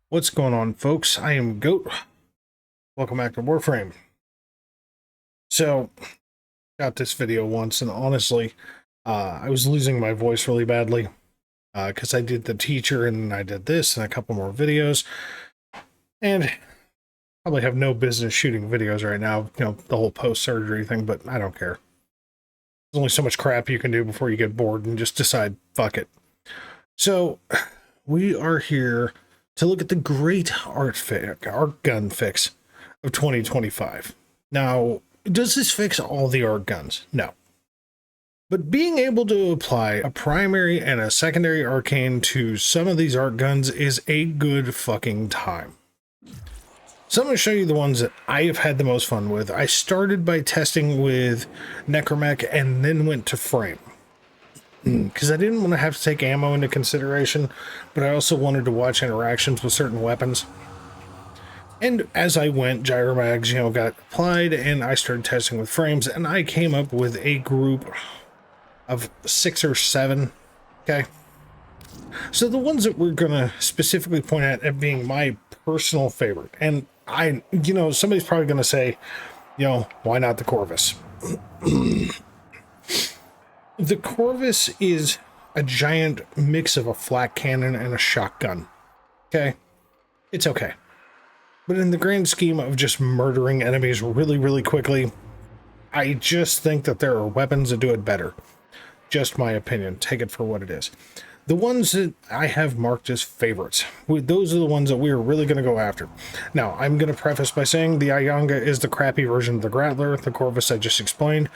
What's going on, folks? I am Goat. Welcome back to Warframe. So, got this video once, and honestly, I was losing my voice really badly because I did the teacher, and I did this, and a couple more videos, and probably have no business shooting videos right now, you know, the whole post-surgery thing, but I don't care. There's only so much crap you can do before you get bored and just decide, fuck it. So, we are here to look at the great Archgun fix of 2025. Now, does this fix all the Archguns? No. But being able to apply a primary and a secondary arcane to some of these Archguns is a good fucking time. So I'm going to show you the ones that I have had the most fun with. I started by testing with Necromech and then went to Frame, because I didn't want to have to take ammo into consideration, but I also wanted to watch interactions with certain weapons. And as I went, gyromags, you know, got applied, and I started testing with frames, and I came up with a group of 6 or 7. Okay. So the ones that we're going to specifically point at being my personal favorite, and somebody's probably going to say, you know, why not the Corvus? The Corvus is a giant mix of a flak cannon and a shotgun. Okay? It's okay. But in the grand scheme of just murdering enemies really, really quickly, I just think that there are weapons that do it better. Just my opinion. Take it for what it is. The ones that I have marked as favorites, those are the ones that we're really going to go after. Now, I'm going to preface by saying the Ayanga is the crappy version of the Grattler. The Corvus I just explained.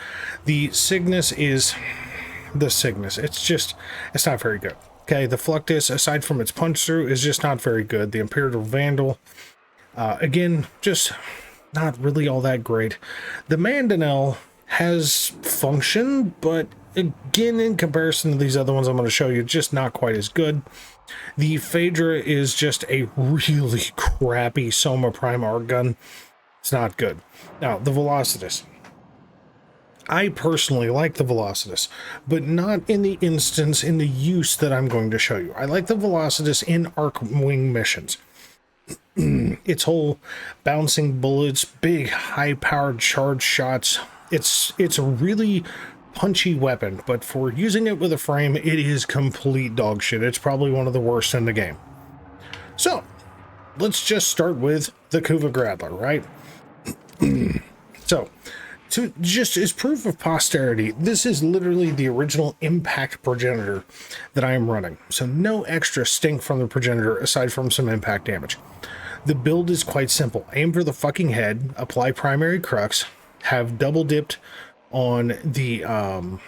The Cygnus is the Cygnus. It's not very good. Okay, the Fluctus, aside from its punch through, is just not very good. The Imperial Vandal, again, just not really all that great. The Mandanel has function, but again, in comparison to these other ones I'm going to show you, just not quite as good. The Phaedra is just a really crappy Soma Prime Archgun. It's not good. Now, the Velocitus. I personally like the Velocitus, but not in the instance, in the use that I'm going to show you. I like the Velocitus in Archwing missions. Its whole bouncing bullets, big high-powered charge shots. It's a really punchy weapon, but for using it with a frame, it is complete dog shit. It's probably one of the worst in the game. So, let's just start with the Kuva Grattler, right? So, just as proof of posterity, this is literally the original impact progenitor that I am running. So no extra stink from the progenitor aside from some impact damage. The build is quite simple. Aim for the fucking head, apply primary crux, have double dipped on the on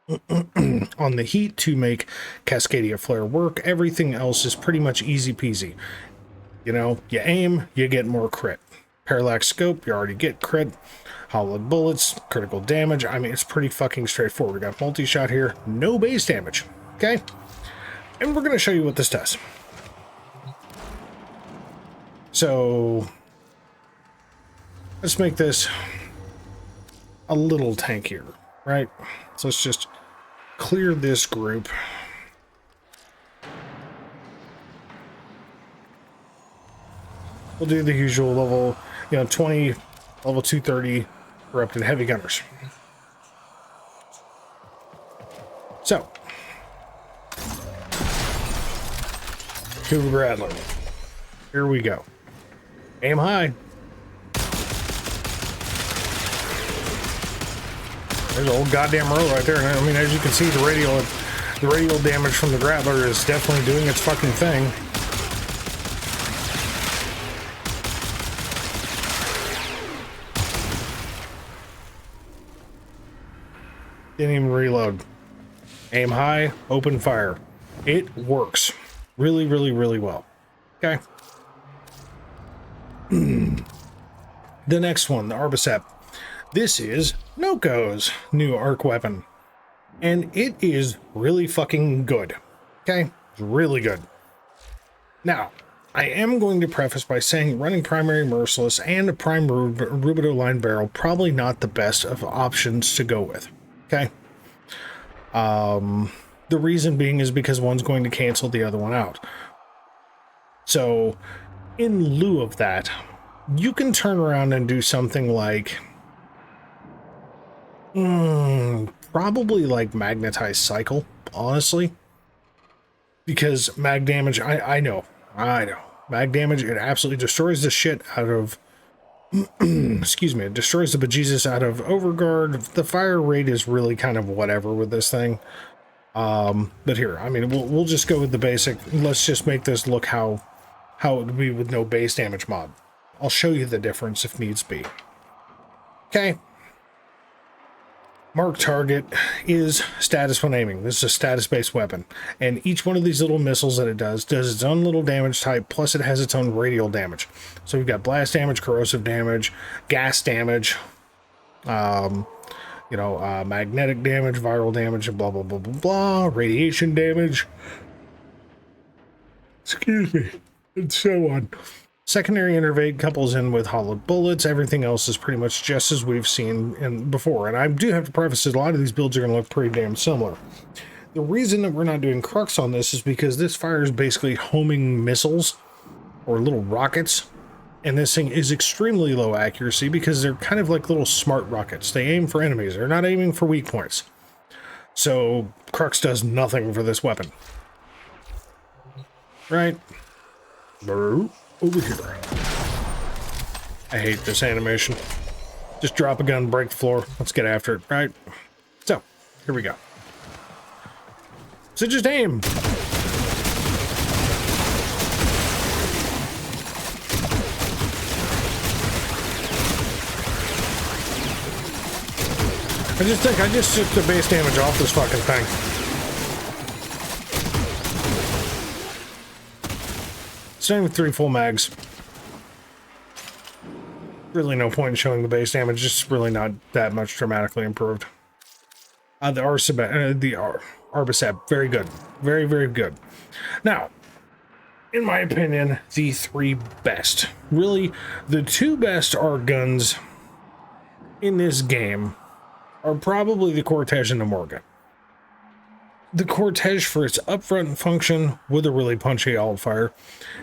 the heat to make Cascadia Flare work. Everything else is pretty much easy peasy. You know, you aim, you get more crit. Parallax scope, you already get crit. Hollowed bullets, critical damage. I mean, it's pretty fucking straightforward. We got multi-shot here, no base damage. Okay? And we're going to show you what this does. So, let's make this a little tankier, right? So let's just clear this group. We'll do the usual level, 20, level 230 corrupted heavy gunners. So, Kuva Grattler. Here we go. Aim high. There's a whole goddamn row right there. I mean, as you can see, the radial damage from the Grattler is definitely doing its fucking thing. Didn't even reload. Aim high, open fire. It works really, really, really well. Okay. The next one, the Arbicep. This is Noko's new arc weapon, and it is really fucking good. Okay, it's really good. Now, I am going to preface by saying running primary merciless and a prime rubido line barrel probably not the best of options to go with. Okay. The reason being is because one's going to cancel the other one out. So in lieu of that, you can turn around and do something like probably like magnetized cycle, honestly, because mag damage, I know mag damage, it absolutely destroys the shit out of excuse me, it destroys the bejesus out of Overguard. The fire rate is really kind of whatever with this thing. But here, I mean, we'll just go with the basic. Let's just make this look how it would be with no base damage mod. I'll show you the difference if needs be. Okay. Mark target is status when aiming. This is a status-based weapon. And each one of these little missiles that it does its own little damage type, plus it has its own radial damage. So we've got blast damage, corrosive damage, gas damage, magnetic damage, viral damage, and blah, blah, blah, blah, blah, radiation damage. Excuse me. And so on. Secondary innervate couples in with hollowed bullets. Everything else is pretty much just as we've seen before. And I do have to preface that a lot of these builds are going to look pretty damn similar. The reason that we're not doing crux on this is because this fires basically homing missiles or little rockets. And this thing is extremely low accuracy because they're kind of like little smart rockets. They aim for enemies. They're not aiming for weak points. So crux does nothing for this weapon. Right? Over here. I hate this animation. Just drop a gun, break the floor. Let's get after it, right? So, here we go. So just aim. I just think I just took the base damage off this fucking thing. Starting with 3 full mags. Really no point in showing the base damage, just really not that much dramatically improved. The Arbicep, very good. Very, very good. Now, in my opinion, the 3 best. Really, the 2 best Archguns in this game are probably the Cortege and the Morga. The Cortege for its upfront function with a really punchy alt fire.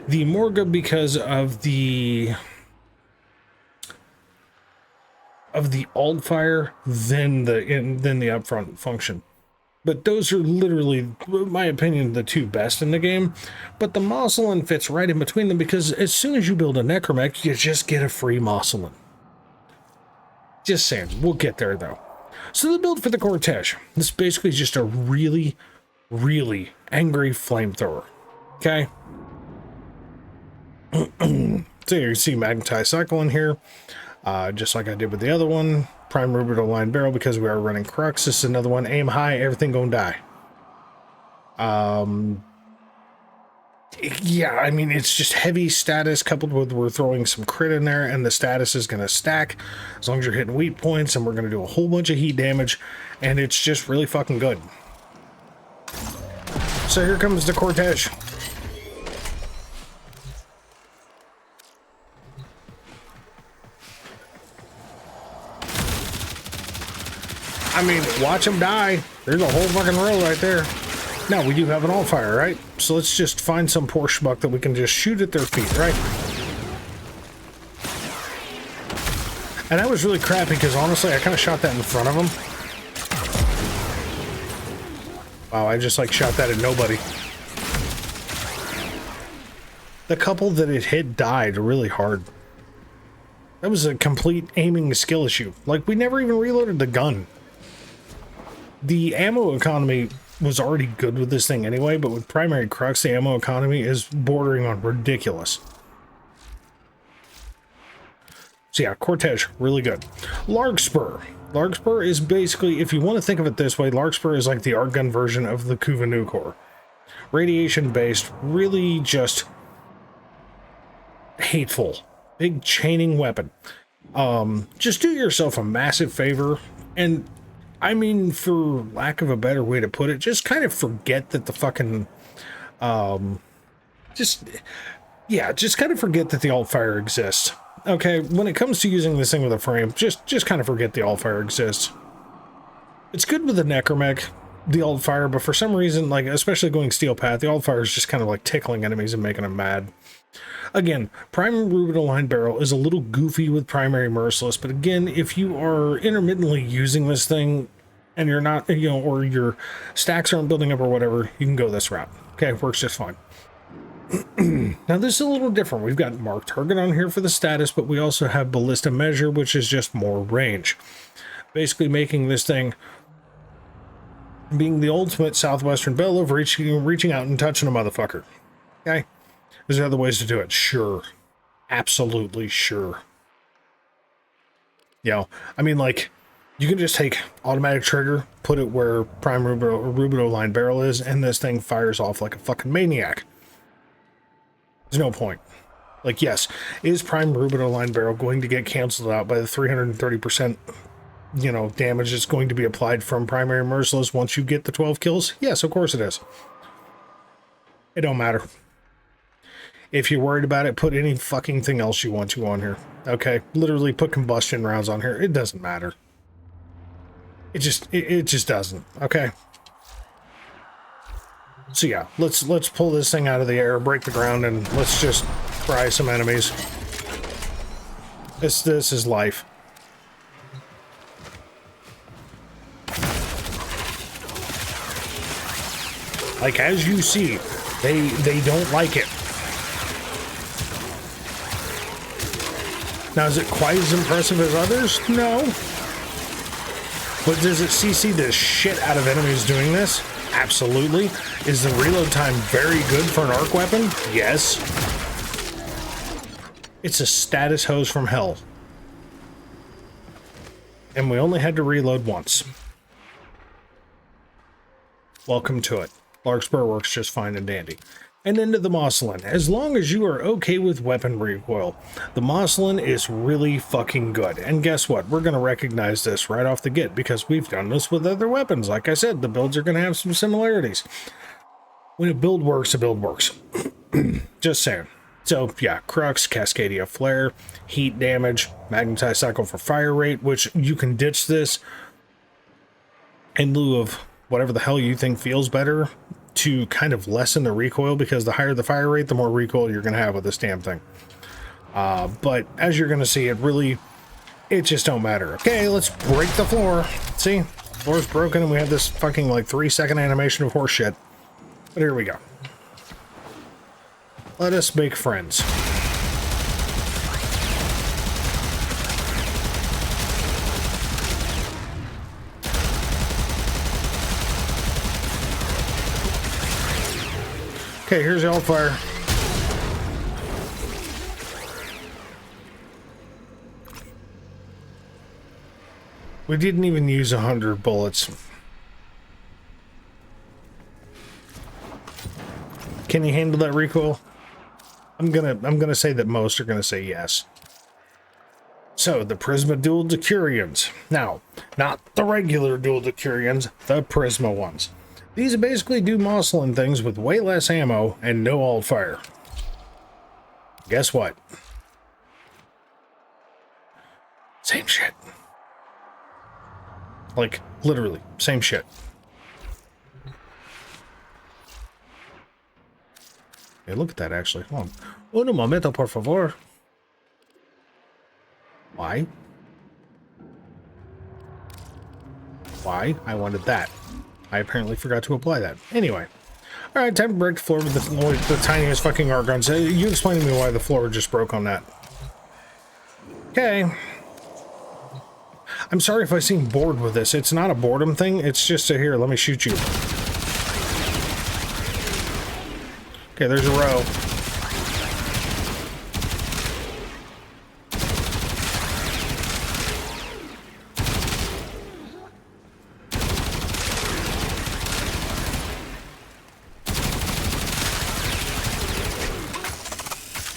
The Morga because of the alt fire, then the upfront function. But those are literally, in my opinion, the 2 best in the game. But the Mosselin fits right in between them because as soon as you build a Necromech, you just get a free Mosselin. Just saying, we'll get there though. So the build for the Cortege, this is basically just a really, really angry flamethrower. Okay? So you see magnetized cycle in here, just like I did with the other one. Prime rubrical line barrel because we are running crux. This is another one. Aim high, everything gonna die. Yeah, I mean, it's just heavy status coupled with we're throwing some crit in there, and the status is going to stack as long as you're hitting weak points, and we're going to do a whole bunch of heat damage, and it's just really fucking good. So here comes the Cortege. I mean, watch them die. There's a whole fucking row right there. Now, we do have an all-fire, right? So let's just find some poor schmuck that we can just shoot at their feet, right? And that was really crappy because honestly, I kind of shot that in front of him. Wow, I just like shot that at nobody. The couple that it hit died really hard. That was a complete aiming skill issue. Like, we never even reloaded the gun. The ammo economy was already good with this thing anyway, but with primary crux, the ammo economy is bordering on ridiculous. So yeah, Cortege, really good. Larkspur. Larkspur is basically, if you want to think of it this way, Larkspur is like the Archgun version of the Kuva Nucor. Radiation based, really just hateful. Big chaining weapon. Just do yourself a massive favor, and I mean, for lack of a better way to put it, just kind of forget that the fucking, just kind of forget that the alt-fire exists. Okay, when it comes to using this thing with a frame, just kind of forget the alt-fire exists. It's good with the Necromech. the alt fire, but for some reason, like, especially going steel path, the alt fire is just kind of like tickling enemies and making them mad. Again, Prime Ruben-aligned Barrel is a little goofy with Primary Merciless, but again, if you are intermittently using this thing and you're not, you know, or your stacks aren't building up or whatever, you can go this route. Okay, it works just fine. Now, this is a little different. We've got Marked Target on here for the status, but we also have Ballista Measure, which is just more range. Basically making this thing being the ultimate Southwestern Belle of reaching out and touching a motherfucker. Okay? Is there other ways to do it? Sure. Absolutely sure. You know, I mean, like, you can just take automatic trigger, put it where Prime Ruben-aligned Barrel is, and this thing fires off like a fucking maniac. There's no point. Like, yes, is Prime Ruben-aligned Barrel going to get canceled out by the 330%, you know, damage that's going to be applied from Primary Merciless once you get the 12 kills? Yes, of course it is. It don't matter. If you're worried about it, put any fucking thing else you want to on here. Okay? Literally put combustion rounds on here. It doesn't matter. It just doesn't. Okay? So yeah, let's pull this thing out of the air, break the ground, and let's just fry some enemies. This is life. Like, as you see, they don't like it. Now, is it quite as impressive as others? No. But does it CC the shit out of enemies doing this? Absolutely. Is the reload time very good for an arc weapon? Yes. It's a status hose from hell. And we only had to reload once. Welcome to it. Larkspur works just fine and dandy. And into the Moslin. As long as you are okay with weapon recoil, the Moslin is really fucking good. And guess what? We're going to recognize this right off the get because we've done this with other weapons. Like I said, the builds are going to have some similarities. When a build works, a build works. Just saying. So, yeah, Crux, Cascadia Flare, heat damage, magnetized cycle for fire rate, which you can ditch this in lieu of whatever the hell you think feels better to kind of lessen the recoil, because the higher the fire rate, the more recoil you're going to have with this damn thing. But as you're going to see, it just don't matter. Okay, let's break the floor. See? Floor's broken and we have this fucking like 3-second animation of horse shit. But here we go. Let us make friends. Okay, here's the alt fire. We didn't even use 100 bullets. Can you handle that recoil? I'm gonna say that most are gonna say yes. So the Prisma dual Decurions. Now, not the regular dual Decurions, the Prisma ones. These basically do Moslin things with way less ammo and no alt fire. Guess what? Same shit. Like, literally, same shit. Hey, look at that, actually. Hold on. Un momento, por favor. Why? Why? I wanted that. I apparently forgot to apply that. Anyway. Alright, time to break the floor with the tiniest fucking Archguns. You explain to me why the floor just broke on that. Okay. I'm sorry if I seem bored with this. It's not a boredom thing. It's just a, here, let me shoot you. Okay, there's a row.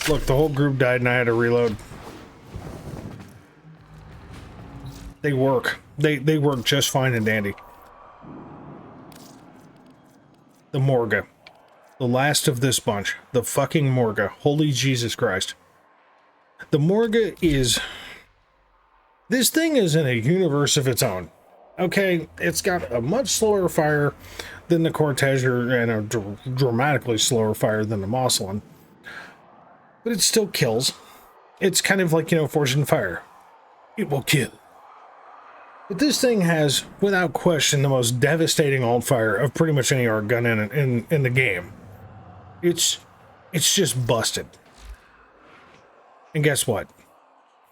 Look, the whole group died and I had to reload. They work. They work just fine and dandy. The Morga. The last of this bunch. The fucking Morga. Holy Jesus Christ. The Morga is... This thing is in a universe of its own. Okay, it's got a much slower fire than the Cortege and a dramatically slower fire than the Moslin. But it still kills. It's kind of like, Forged in Fire. It will kill. But this thing has, without question, the most devastating alt-fire of pretty much any arc gun in the game. It's just busted. And guess what?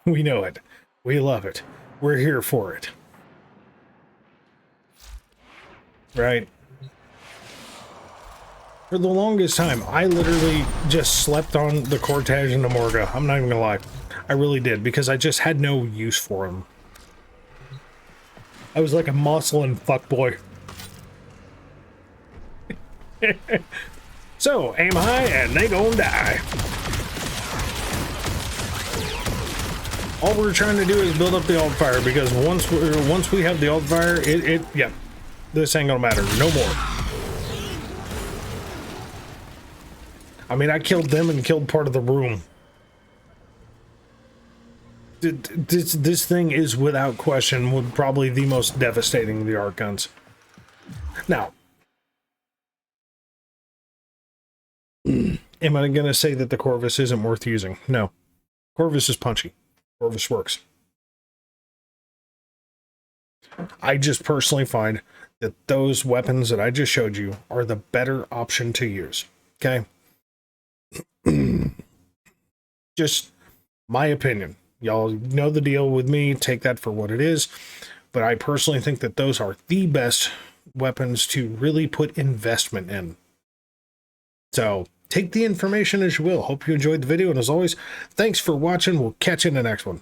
We know it. We love it. We're here for it. Right? For the longest time, I literally just slept on the Cortege and the Morga. I'm not even gonna lie. I really did, because I just had no use for them. I was like a Moslin fuckboy. So, aim high and they gonna die. All we're trying to do is build up the alt fire, because once we have the alt fire, yeah, this ain't gonna matter no more. I mean, I killed them and killed part of the room. This thing is, without question, probably the most devastating of the arc guns. Now, am I going to say that the Corvus isn't worth using? No. Corvus is punchy. Corvus works. I just personally find that those weapons that I just showed you are the better option to use. Okay? Just my opinion. Y'all know the deal with me. Take that for what it is. But I personally think that those are the best weapons to really put investment in. So take the information as you will. Hope you enjoyed the video. And as always, thanks for watching. We'll catch you in the next one.